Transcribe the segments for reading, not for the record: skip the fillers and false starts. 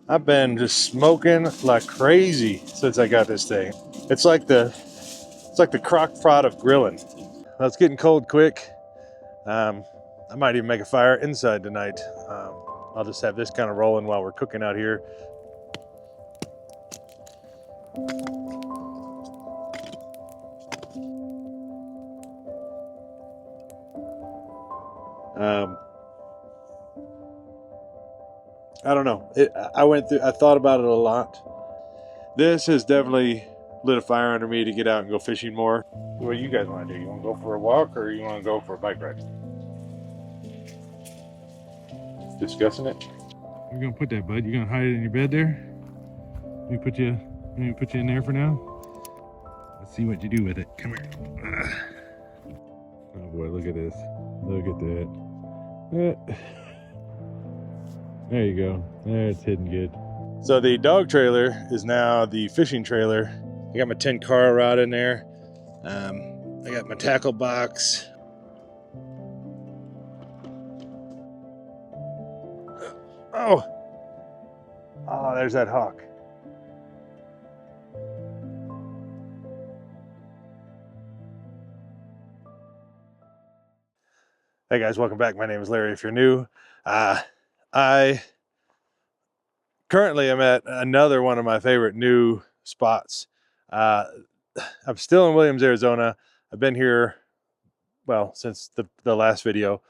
I've been just smoking like crazy since I got this thing. It's like the crock pot of grilling. Well, it's getting cold quick. I might even make a fire inside tonight. I'll just have this kind of rolling while we're cooking out here. Um, I don't know. I thought about it a lot. This has definitely lit a fire under me to get out and go fishing more. What do you guys want to do? You want to go for a walk or you want to go for a bike ride? Discussing it. You're gonna put that, bud. You're gonna hide it in your bed there. Let me put you in there for now. Let's see what you do with it. Come here. Oh boy, look at this. Look at that. There you go. There, it's hidden good. So the dog trailer is now the fishing trailer. I got my 10 car rod in there. I got my tackle box. Oh, there's that hawk. Hey guys, welcome back. My name is Larry. If you're new, I currently am at another one of my favorite new spots. I'm still in Williams, Arizona. I've been here, well, since the last video,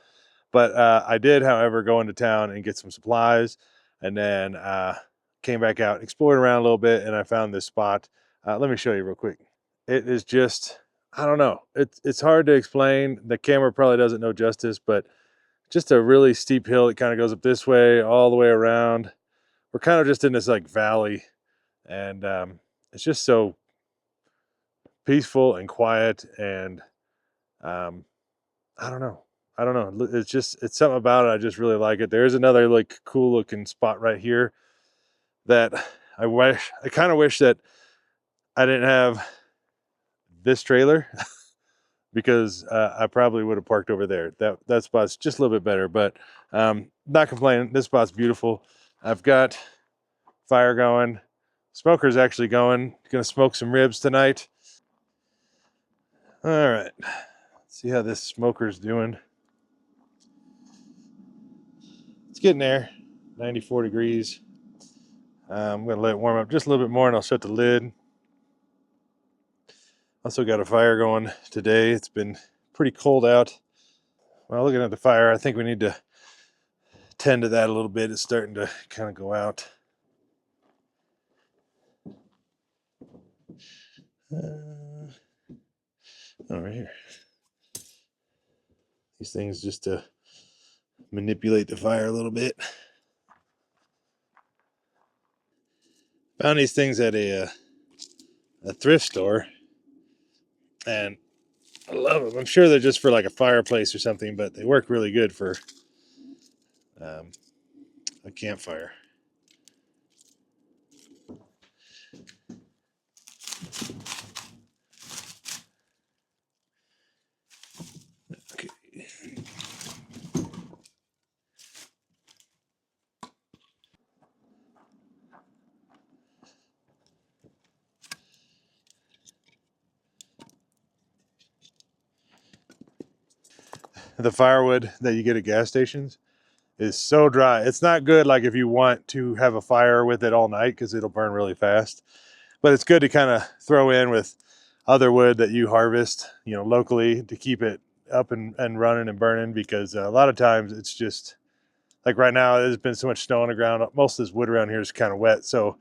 but I did, however, go into town and get some supplies, and then came back out, explored around a little bit, and I found this spot. Let me show you real quick. It is just, I don't know. It's hard to explain. The camera probably doesn't know justice, but just a really steep hill. It kind of goes up this way, all the way around. We're kind of just in this like valley, and it's just so peaceful and quiet. And I don't know. It's something about it. I just really like it. There's another like cool looking spot right here that I kind of wish that I didn't have this trailer because I probably would have parked over there. That spot's just a little bit better, but not complaining. This spot's beautiful. I've got fire going. Smoker's actually going. Gonna smoke some ribs tonight. All right. Let's see how this smoker's doing. It's getting there. 94 degrees. I'm gonna let it warm up just a little bit more and I'll shut the lid. Also got a fire going today. It's been pretty cold out. Well, looking at the fire, I think we need to tend to that a little bit. It's starting to kind of go out. Right here. These things just to manipulate the fire a little bit. Found these things at a thrift store, and I love them. I'm sure they're just for like a fireplace or something, but they work really good for a campfire. Okay. The firewood that you get at gas stations is so dry. It's not good like if you want to have a fire with it all night because it'll burn really fast. But it's good to kind of throw in with other wood that you harvest, locally to keep it up and running and burning, because a lot of times it's just like right now there's been so much snow on the ground. Most of this wood around here is kind of wet, so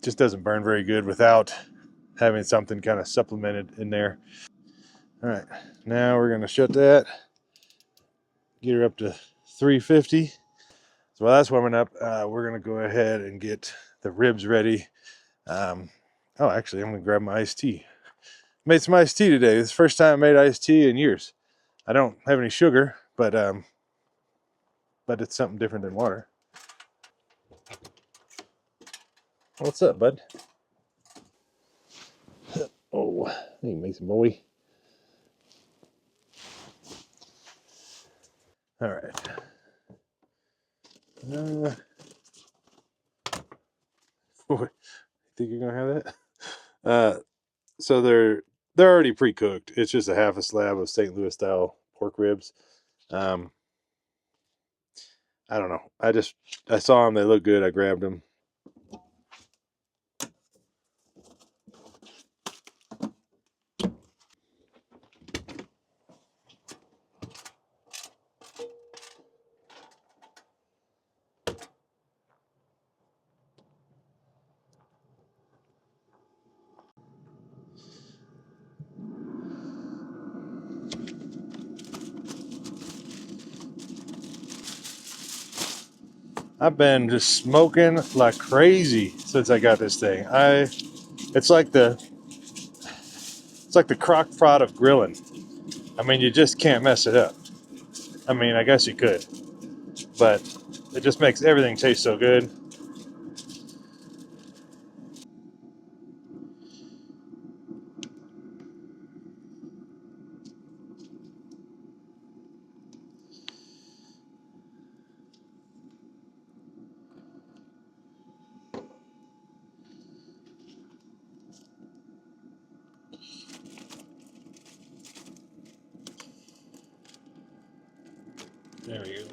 just doesn't burn very good without having something kind of supplemented in there. All right, now we're gonna shut that, get her up to 350. So while that's warming up, we're gonna go ahead and get the ribs ready. Actually, I'm gonna grab my iced tea. Made some iced tea today. It's the first time I made iced tea in years. I don't have any sugar, but it's something different than water. What's up, bud? Oh, you make some boy. All right. Think you're gonna have that? So they're already pre-cooked. It's just a half a slab of St. Louis style pork ribs. Um, I don't know. I saw them. They look good. I grabbed them. I've been just smoking like crazy since I got this thing. It's like the it's like the crock pot of grilling. I mean, you just can't mess it up. I mean, I guess you could, but it just makes everything taste so good. There we go.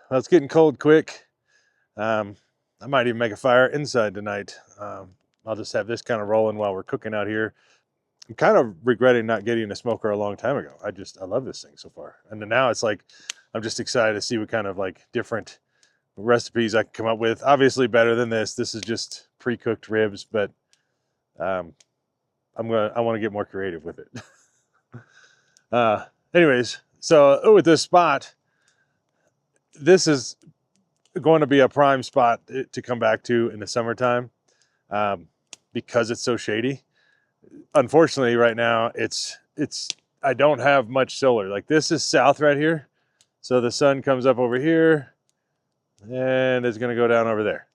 Well, it's getting cold quick. I might even make a fire inside tonight. I'll just have this kind of rolling while we're cooking out here. I'm kind of regretting not getting a smoker a long time ago. I love this thing so far. And then now it's like, I'm just excited to see what kind of like different recipes I can come up with. Obviously better than this. This is just pre-cooked ribs, but um, I want to get more creative with it. Anyways, so with this spot, this is going to be a prime spot to come back to in the summertime because it's so shady. Unfortunately, right now I don't have much solar. Like this is south right here, so the sun comes up over here, and it's going to go down over there.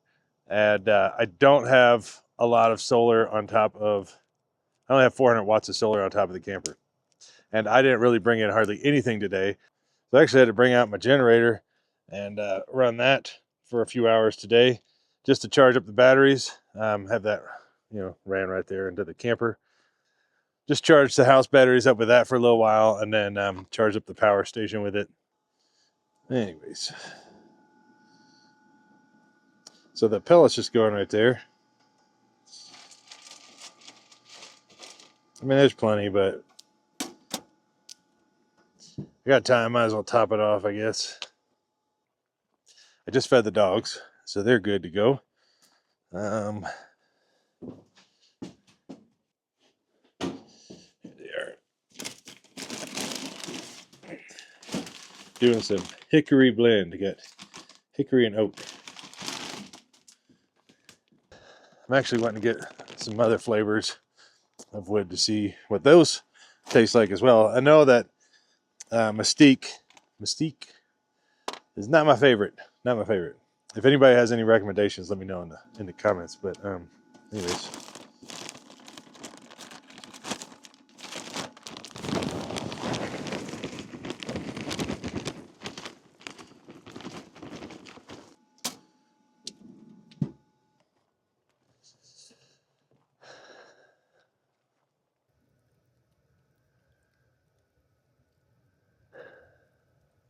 And I don't have a lot of solar on top of. I only have 400 watts of solar on top of the camper, and I didn't really bring in hardly anything today. So I actually had to bring out my generator and run that for a few hours today just to charge up the batteries. Have that, ran right there into the camper. Just charge the house batteries up with that for a little while and then charge up the power station with it. Anyways, so the pellets just going right there. I mean, there's plenty, but I got time. Might as well top it off, I guess. I just fed the dogs, so they're good to go. They are doing some hickory blend to get hickory and oak. I'm actually wanting to get some other flavors of wood to see what those taste like as well. I know that Mystique is not my favorite. Not my favorite. If anybody has any recommendations, let me know in the comments. But anyways.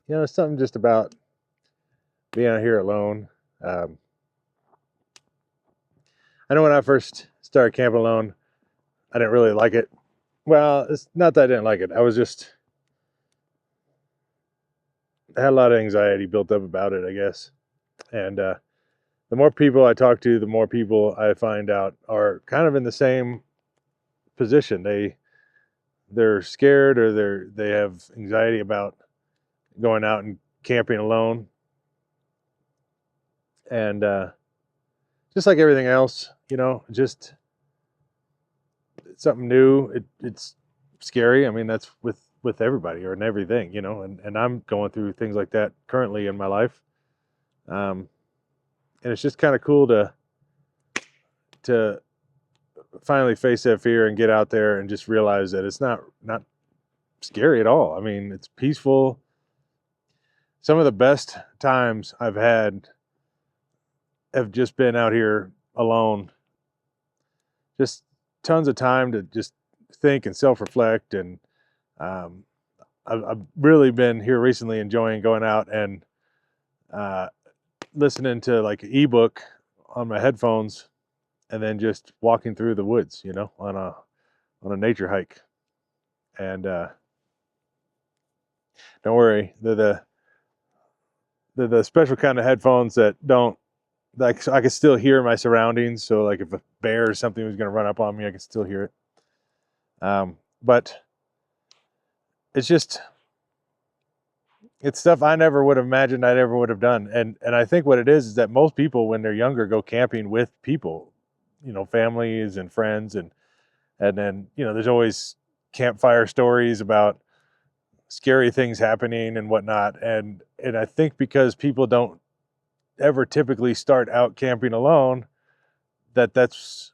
It's something just about being out here alone. I know when I first started camping alone, I didn't really like it. Well, it's not that I didn't like it. I had a lot of anxiety built up about it, I guess. And the more people I talk to, the more people I find out are kind of in the same position. They're scared or they have anxiety about going out and camping alone. And just like everything else, just something new. It's scary. I mean, that's with everybody or in everything, and I'm going through things like that currently in my life. And it's just kind of cool to finally face that fear and get out there and just realize that it's not scary at all. I mean, it's peaceful. Some of the best times I've had have just been out here alone, just tons of time to just think and self-reflect. And um, I've really been here recently enjoying going out and uh, listening to like an ebook on my headphones, and then just walking through the woods, on a nature hike. And don't worry, they're the special kind of headphones that don't, like, so I can still hear my surroundings. So like if a bear or something was going to run up on me, I can still hear it. But it's just, it's stuff I never would have imagined I'd ever would have done. And I think what it is that most people when they're younger go camping with people, families and friends, and then, there's always campfire stories about scary things happening and whatnot. And I think because people don't ever typically start out camping alone, that's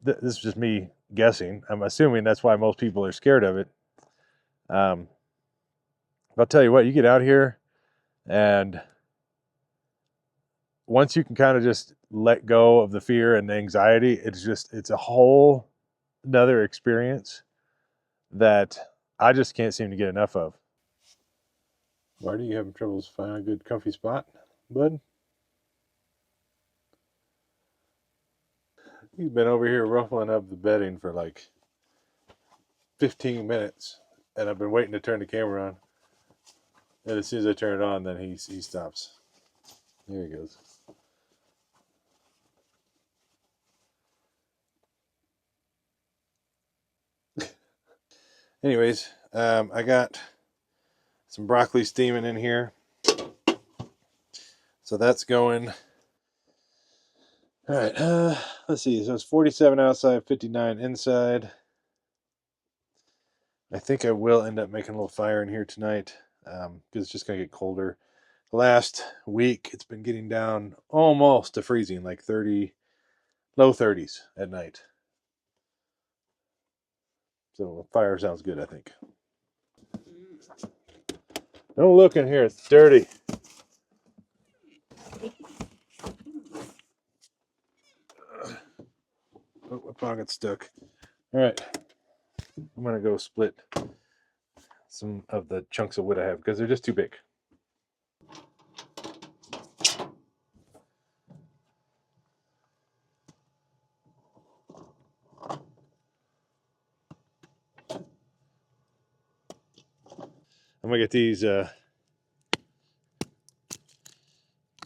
this is just me guessing. I'm assuming that's why most people are scared of it. Um, I'll tell you what, you get out here, and once you can kind of just let go of the fear and the anxiety, it's a whole another experience that I just can't seem to get enough of. Marty, you having troubles finding a good comfy spot, bud? He's been over here ruffling up the bedding for like 15 minutes, and I've been waiting to turn the camera on. And as soon as I turn it on, then he stops. There he goes. Anyways, I got some broccoli steaming in here, so that's going. All right. Let's see. So it's 47 outside, 59 inside. I think I will end up making a little fire in here tonight, because it's just gonna get colder. The last week, it's been getting down almost to freezing, like 30, low 30s at night. So fire sounds good, I think. Don't look in here; it's dirty. Oh, my pocket's stuck. All right, I'm gonna go split some of the chunks of wood I have because they're just too big. I'm gonna get these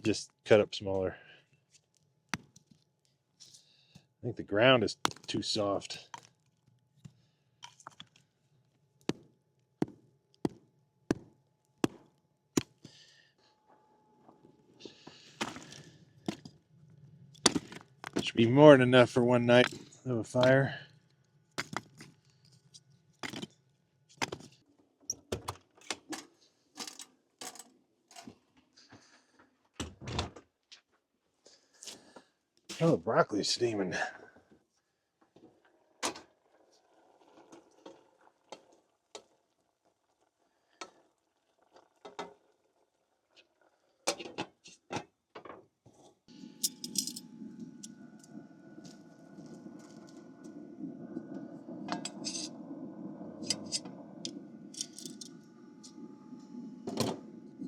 just cut up smaller. I think the ground is too soft. Should be more than enough for one night of a fire. Oh, the broccoli's steaming.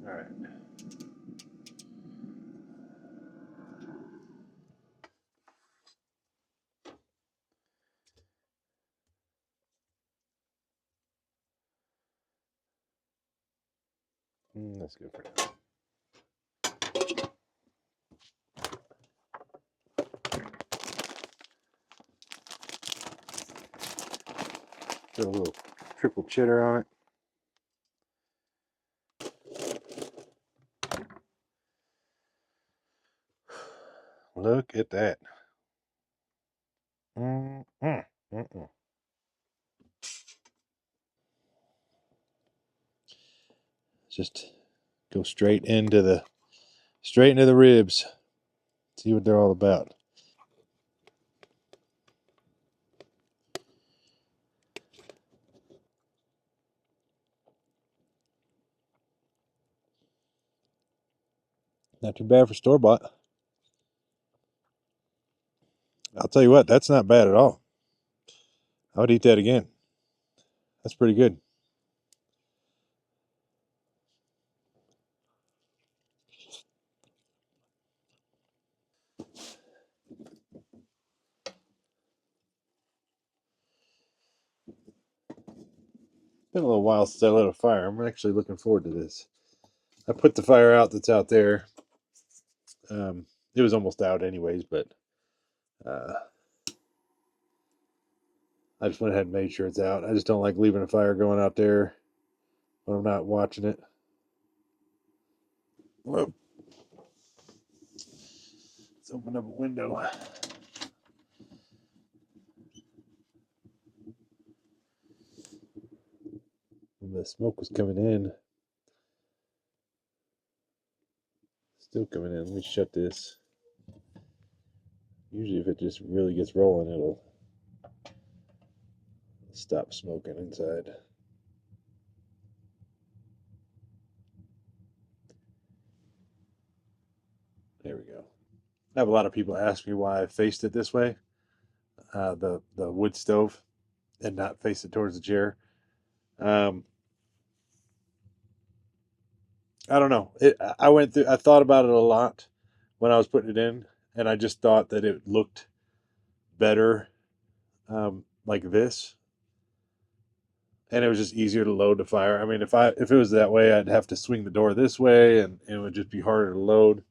All right. That's good for now. Put a little triple cheddar on it. Look at that. Just go straight into the ribs. See what they're all about. Not too bad for store bought. I'll tell you what, that's not bad at all. I would eat that again. That's pretty good. Been a little while since I lit a fire. I'm actually looking forward to this. I put the fire out that's out there. It was almost out anyways, but uh, I just went ahead and made sure it's out. I just don't like leaving a fire going out there when I'm not watching it. Whoa. Let's open up a window. And the smoke was coming in. Still coming in. Let me shut this. Usually, if it just really gets rolling, it'll stop smoking inside. There we go. I have a lot of people ask me why I faced it this way, the wood stove, and not face it towards the chair. Um, I don't know. I went through. I thought about it a lot when I was putting it in, and I just thought that it looked better like this, and it was just easier to load the fire. I mean, if it was that way, I'd have to swing the door this way, and it would just be harder to load.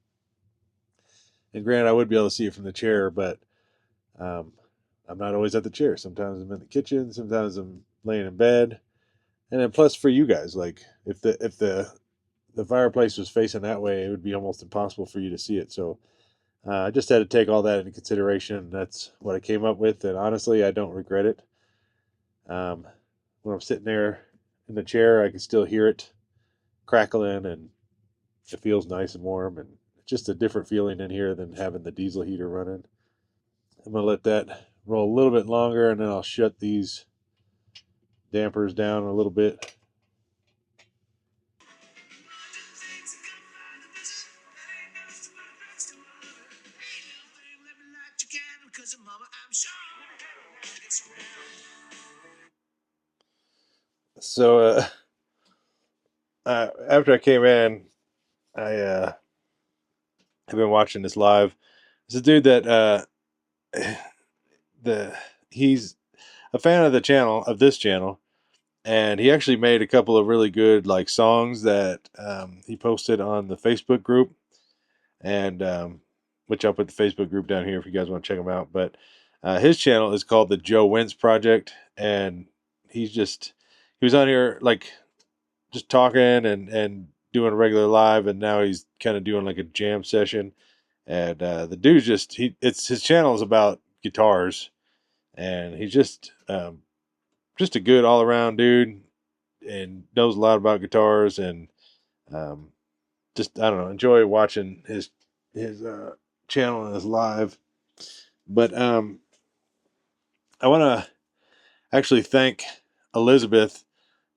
And granted, I would be able to see it from the chair, but um, I'm not always at the chair. Sometimes I'm in the kitchen. Sometimes I'm laying in bed. And then plus for you guys, like if the fireplace was facing that way, it would be almost impossible for you to see it. So I just had to take all that into consideration. That's what I came up with, and honestly, I don't regret it. Um, when I'm sitting there in the chair, I can still hear it crackling, and it feels nice and warm, and it's just a different feeling in here than having the diesel heater running. I'm gonna let that roll a little bit longer, and then I'll shut these dampers down a little bit. So after I came in, I have been watching this live. It's a dude that the he's a fan of the channel of this channel, and he actually made a couple of really good like songs that he posted on the Facebook group, and which I'll put the Facebook group down here if you guys want to check him out. But his channel is called the Joe Wentz Project, and he was on here like just talking and doing a regular live, and now he's kind of doing like a jam session. And the dude's it's his channel is about guitars, and he's just a good all around dude, and knows a lot about guitars, and um, just I don't know, enjoy watching his channel and his live. But I want to actually thank Elizabeth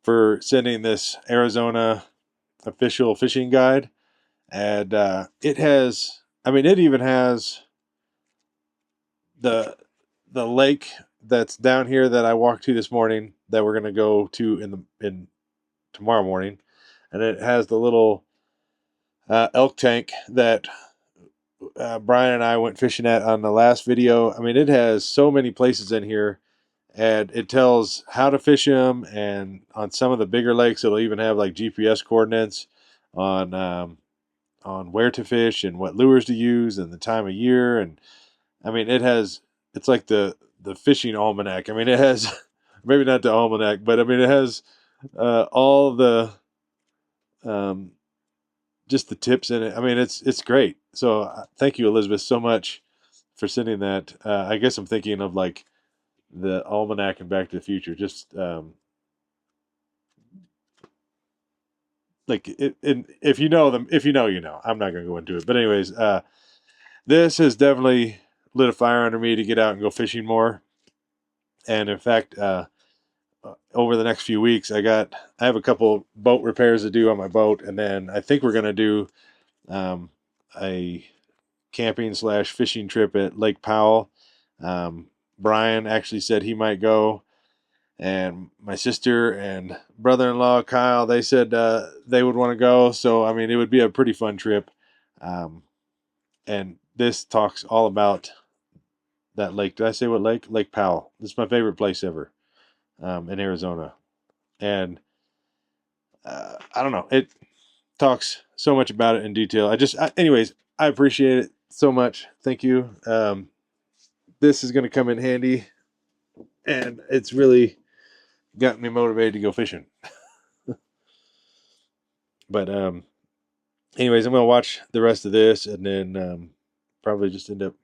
for sending this Arizona official fishing guide, and it has. I mean, it even has the the lake that's down here that I walked to this morning that we're gonna go to in tomorrow morning, and it has the little elk tank that Brian and I went fishing at on the last video. I mean, it has so many places in here, and it tells how to fish them. And on some of the bigger lakes, it'll even have like GPS coordinates on where to fish and what lures to use and the time of year. And I mean, it's like the fishing almanac. I mean, it has maybe not the almanac, but I mean, it has all the um, just the tips in it. I mean, it's great. So thank you, Elizabeth, so much for sending that. I guess I'm thinking of like the almanac and Back to the Future. Just like if you know them, if you know, you know. I'm not going to go into it, but anyways, this has definitely lit a fire under me to get out and go fishing more. And in fact, over the next few weeks, I have a couple boat repairs to do on my boat, and then I think we're going to do um, a camping slash fishing trip at Lake Powell. Brian actually said he might go, and my sister and brother-in-law Kyle, they said they would want to go. So I mean, it would be a pretty fun trip. And this talks all about that lake. Did I say what lake? Lake Powell. This is my favorite place ever, in Arizona. And I don't know. It talks so much about it in detail. Anyways, I appreciate it so much. Thank you. This is going to come in handy, and it's really got me motivated to go fishing. But anyways, I'm going to watch the rest of this, and then probably just end up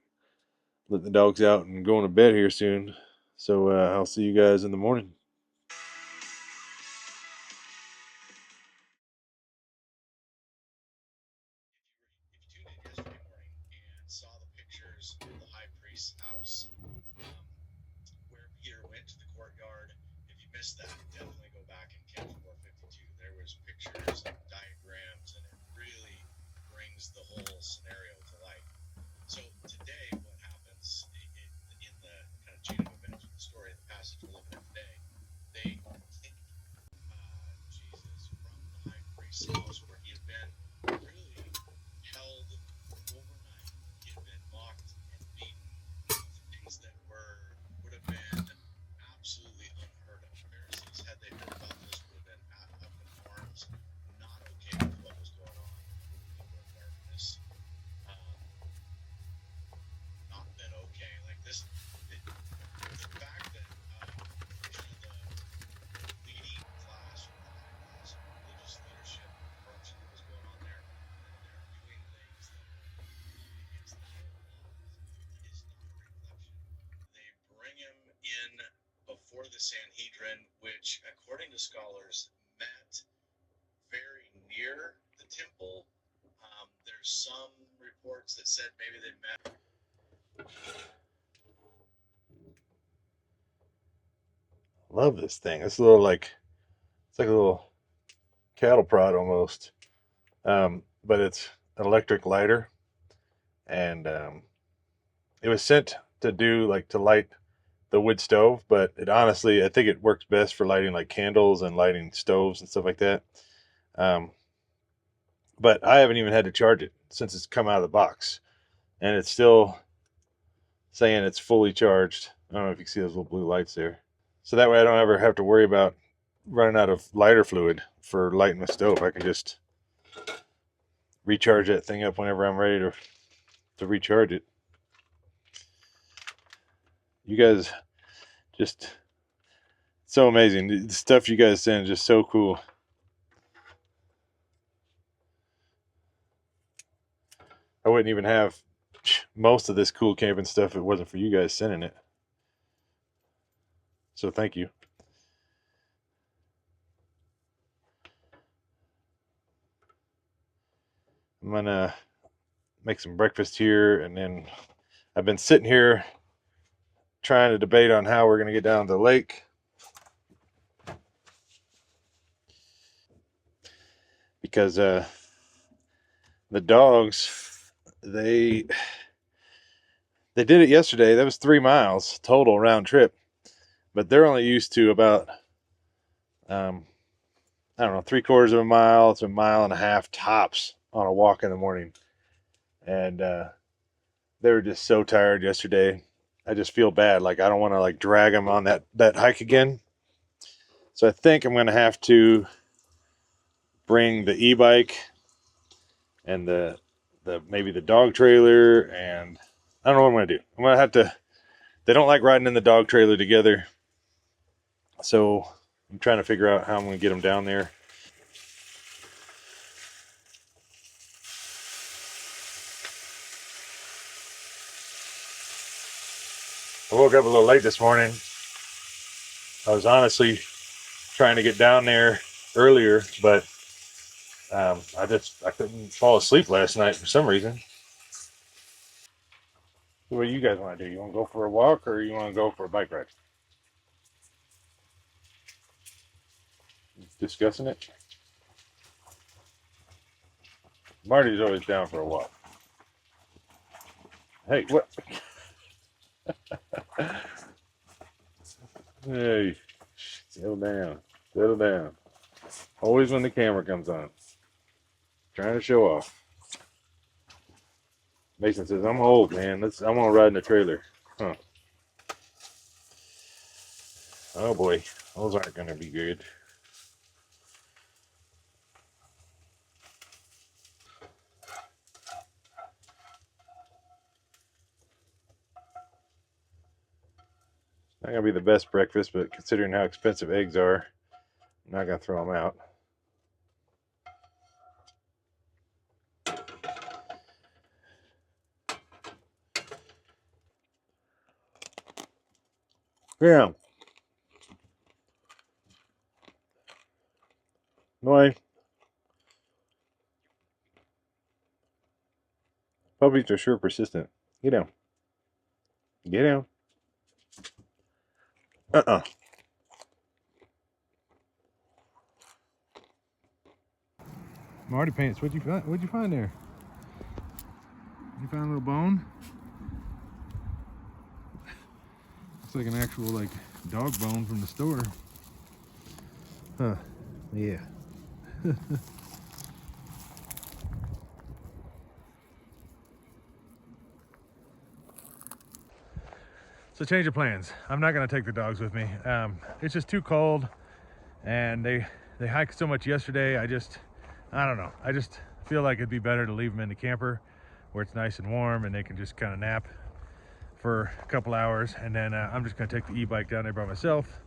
letting the dogs out and going to bed here soon. So I'll see you guys in the morning. Love this thing. It's a little like, it's like a little cattle prod almost, but it's an electric lighter, and it was sent to do like to light the wood stove, but it honestly, I think it works best for lighting like candles and lighting stoves and stuff like that. Um, but I haven't even had to charge it since it's come out of the box, and it's still saying it's fully charged. I don't know if you can see those little blue lights there. So that way I don't ever have to worry about running out of lighter fluid for lighting my stove. I can just recharge that thing up whenever I'm ready to recharge it. You guys just so amazing. The stuff you guys send is just so cool. I wouldn't even have most of this cool camping stuff if it wasn't for you guys sending it. So thank you. I'm gonna make some breakfast here, and then I've been sitting here trying to debate on how we're gonna get down to the lake, because the dogs, they did it yesterday. That was 3 miles total round trip, but they're only used to about I don't know, 3/4 of a mile to a mile and a half tops on a walk in the morning. And they were just so tired yesterday. I just feel bad. Like I don't want to like drag them on that hike again. So I think I'm going to have to bring the e-bike and the maybe the dog trailer, and I don't know what I'm going to do. I'm going to have to, they don't like riding in the dog trailer together. So I'm trying to figure out how I'm going to get them down there. I woke up a little late this morning. I was honestly trying to get down there earlier, but I couldn't fall asleep last night for some reason. What do you guys want to do? You want to go for a walk, or you want to go for a bike ride? Discussing it. Marty's always down for a walk. Hey, what? Hey, settle down. Settle down. Always when the camera comes on. Trying to show off. Mason says, I'm old, man. I'm gonna ride in the trailer. Huh. Oh boy. Those aren't gonna be good. Not gonna be the best breakfast, but considering how expensive eggs are, I'm not gonna throw them out. Yeah. Boy. Puppies are sure persistent. Get down. Get down. Uh-uh. Marty Pants, what'd you find there? You found a little bone? Looks like an actual like dog bone from the store. Huh. Yeah. So change of plans. I'm not gonna take the dogs with me. It's just too cold, and they hiked so much yesterday. I don't know. I just feel like it'd be better to leave them in the camper where it's nice and warm and they can just kind of nap for a couple hours. And then I'm just gonna take the e-bike down there by myself.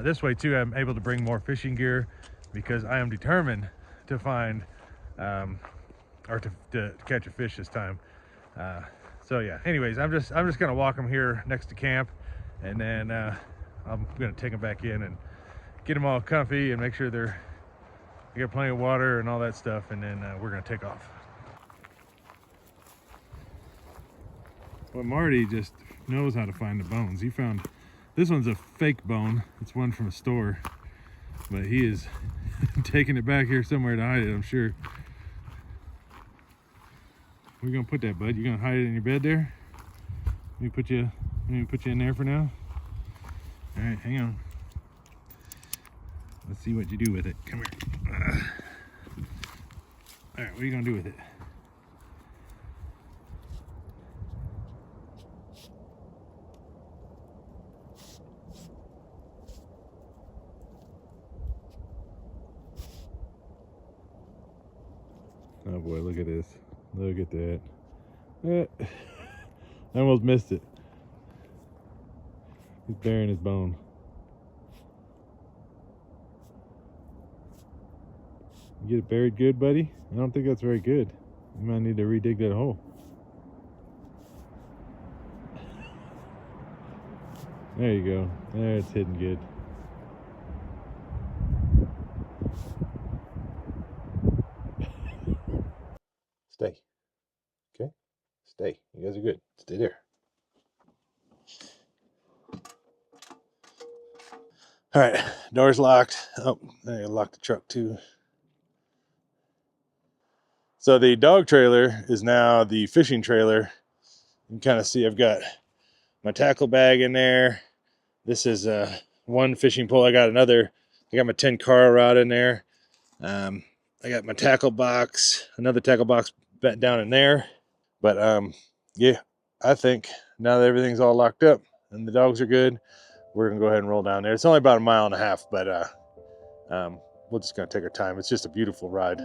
This way too, I'm able to bring more fishing gear because I am determined to find or to catch a fish this time. So yeah, anyways, I'm just gonna walk them here next to camp, and then I'm gonna take them back in and get them all comfy and make sure they got plenty of water and all that stuff, and then we're gonna take off. Well, Marty just knows how to find the bones. He found this one's a fake bone. It's one from a store, but he is taking it back here somewhere to hide it, I'm sure. Where you gonna put that, bud? You gonna hide it in your bed there? Let me put you in there for now. All right, hang on. Let's see what you do with it. Come here. All right, what are you gonna do with it? Oh boy, look at this. Look at that. I almost missed it. He's burying his bone. You get it buried good, buddy? I don't think that's very good. You might need to redig that hole. There you go. There, it's hidden good. Stay. Okay? Stay. You guys are good. Stay there. All right, door's locked. Oh, I gotta lock the truck too. So the dog trailer is now the fishing trailer. You can kind of see I've got my tackle bag in there. This is one fishing pole. I got my 10 car rod in there. I got my tackle box, another tackle box down in there. But yeah, I think now that everything's all locked up and the dogs are good, we're gonna go ahead and roll down there. It's only about 1.5 miles, but we're just gonna take our time. It's just a beautiful ride.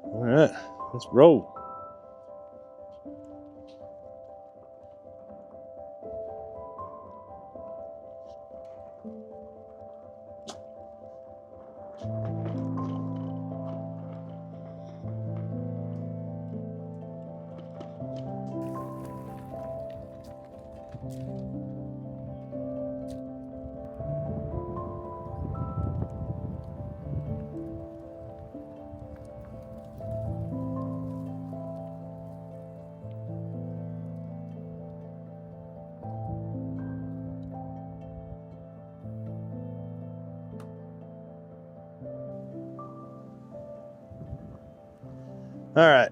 All right, let's roll. All right,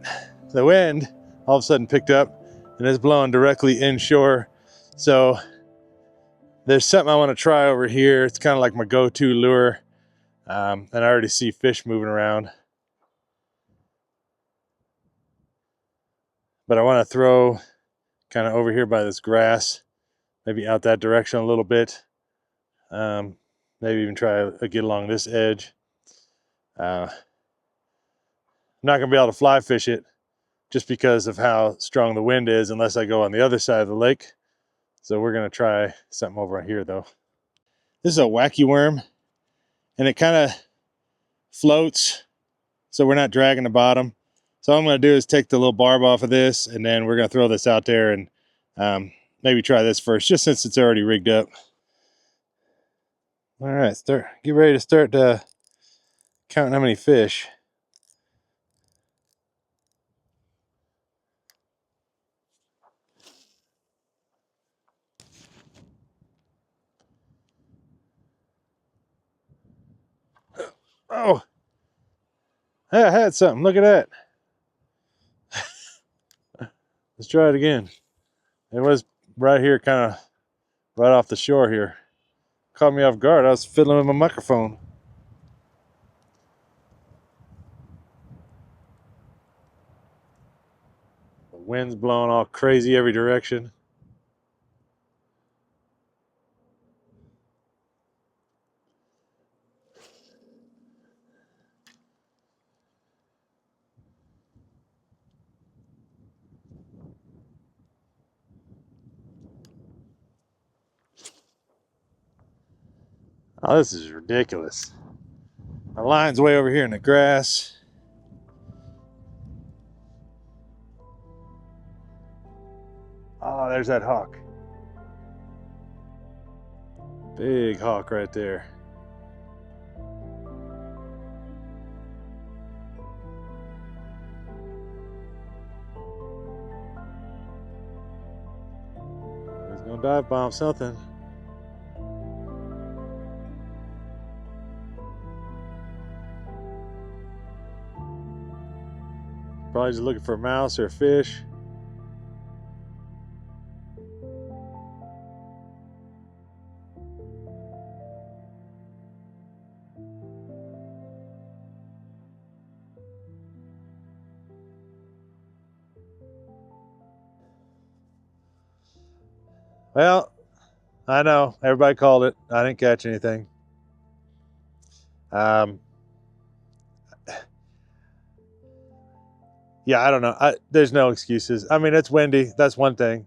the wind all of a sudden picked up and it's blowing directly inshore. So there's something I want to try over here. It's kind of like my go-to lure. And I already see fish moving around. But I want to throw kind of over here by this grass, maybe out that direction a little bit. Maybe even try to get along this edge. I'm not going to be able to fly fish it just because of how strong the wind is unless I go on the other side of the lake. So we're going to try something over here though. This is a wacky worm and it kind of floats so we're not dragging the bottom. So all I'm going to do is take the little barb off of this and then we're going to throw this out there and maybe try this first just since it's already rigged up. All right, get ready to start counting how many fish. Oh, hey, I had something. Look at that. Let's try it again. It was right here, kind of right off the shore here. Caught me off guard. I was fiddling with my microphone. The wind's blowing all crazy every direction. Oh, this is ridiculous. My line's way over here in the grass. Oh, there's that hawk. Big hawk right there. He's gonna dive bomb something. Probably just looking for a mouse or a fish. Well, I know everybody called it. I didn't catch anything. Yeah, I don't know. There's no excuses. I mean, it's windy. That's one thing.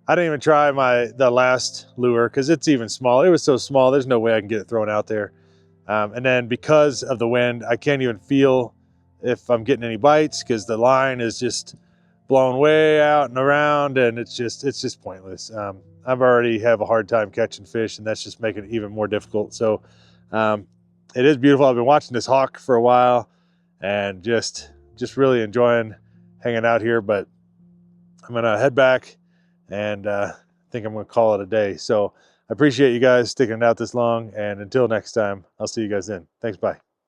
I didn't even try the last lure because it's even small. It was so small. There's no way I can get it thrown out there. And then because of the wind, I can't even feel if I'm getting any bites because the line is just blown way out and around, and it's just pointless. I've already have a hard time catching fish, and that's just making it even more difficult. So it is beautiful. I've been watching this hawk for a while, and just really enjoying hanging out here. But I'm gonna head back, and think I'm gonna call it a day. So I appreciate you guys sticking it out this long, and until next time, I'll see you guys then. Thanks, bye.